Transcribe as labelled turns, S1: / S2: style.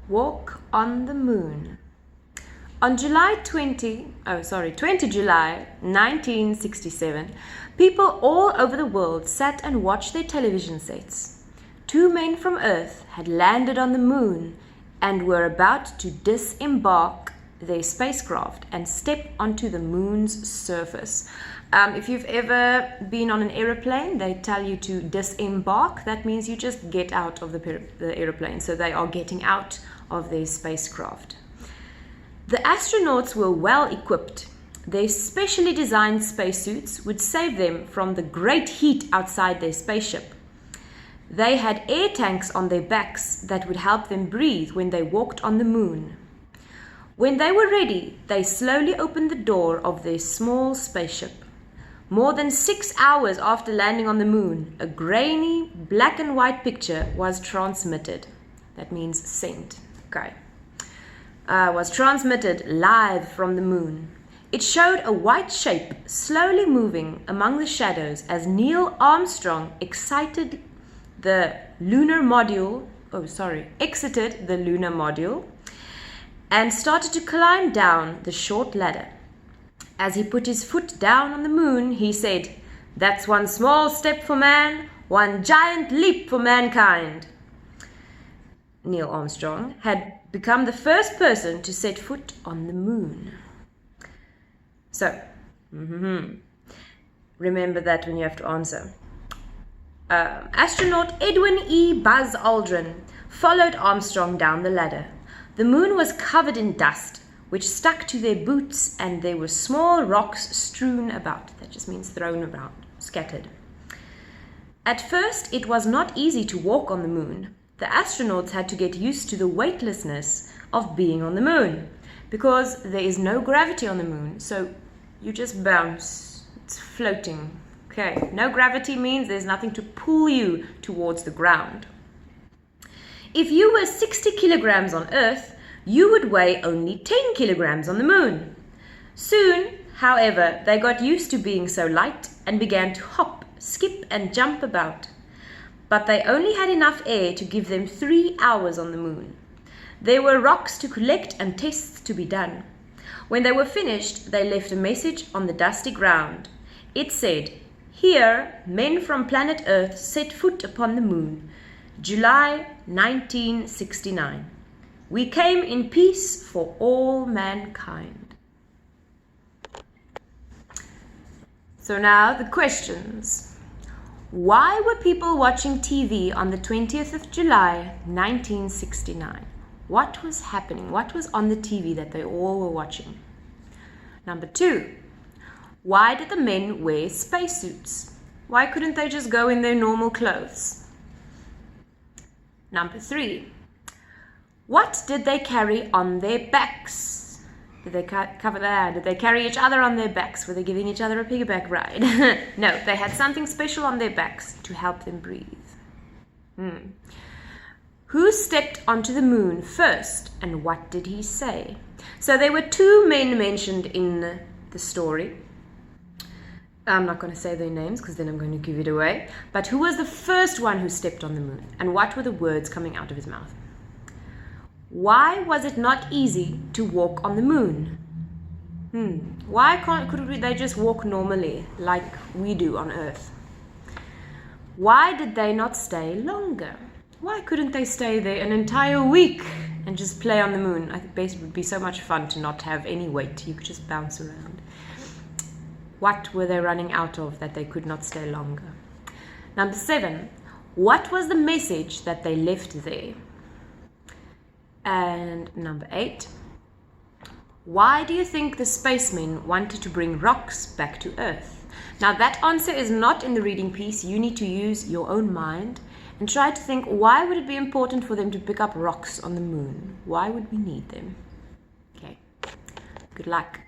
S1: Walk on the Moon. On 20 July 1967, people all over the world sat and watched their television sets. Two men from Earth had landed on the moon and were about to disembark their spacecraft and step onto the moon's surface. If you've ever been on an aeroplane, they tell you to disembark. That means you just get out of the aeroplane. So they are getting out of their spacecraft. The astronauts were well equipped. Their specially designed spacesuits would save them from the great heat outside their spaceship. They had air tanks on their backs that would help them breathe when they walked on the moon. When they were ready, they slowly opened the door of their small spaceship. More than 6 hours after landing on the moon, a grainy black and white picture was transmitted. That means sent. Okay. Was transmitted live from the moon. It showed a white shape slowly moving among the shadows as Neil Armstrong exited the lunar module and started to climb down the short ladder. As he put his foot down on the moon, he said, "That's one small step for man, one giant leap for mankind." Neil Armstrong had become the first person to set foot on the moon. So, remember that when you have to answer. Astronaut Edwin E. Buzz Aldrin followed Armstrong down the ladder. The moon was covered in dust, which stuck to their boots, and there were small rocks strewn about. That just means thrown about, scattered. At first, it was not easy to walk on the moon. The astronauts had to get used to the weightlessness of being on the moon, because there is no gravity on the moon, so you just bounce. It's floating. Okay, no gravity means there's nothing to pull you towards the ground. If you were 60 kilograms on Earth, you would weigh only 10 kilograms on the moon. Soon, however, they got used to being so light and began to hop, skip, and jump about. But they only had enough air to give them 3 hours on the moon. There were rocks to collect and tests to be done. When they were finished, they left a message on the dusty ground. It said, "Here, men from planet Earth set foot upon the moon, July 1969. We came in peace for all mankind." So now the questions. Why were people watching TV on the 20th of July 1969? What was happening? What was on the TV that they all were watching? Number 2. Why did the men wear spacesuits? Why couldn't they just go in their normal clothes? Number 3. What did they carry on their backs? Did they cover that? Did they carry each other on their backs? Were they giving each other a piggyback ride? No, they had something special on their backs to help them breathe. Who stepped onto the moon first, and what did he say? So there were 2 men mentioned in the story. I'm not going to say their names because then I'm going to give it away. But who was the first one who stepped on the moon? And what were the words coming out of his mouth? Why was it not easy to walk on the moon? Why couldn't they just walk normally like we do on Earth? Why did they not stay longer? Why couldn't they stay there an entire week and just play on the moon? I think basically it would be so much fun to not have any weight. You could just bounce around. What were they running out of that they could not stay longer? Number 7. What was the message that they left there? And number 8. Why do you think the spacemen wanted to bring rocks back to Earth? Now that answer is not in the reading piece. You need to use your own mind and try to think, why would it be important for them to pick up rocks on the moon? Why would we need them? Okay, good luck.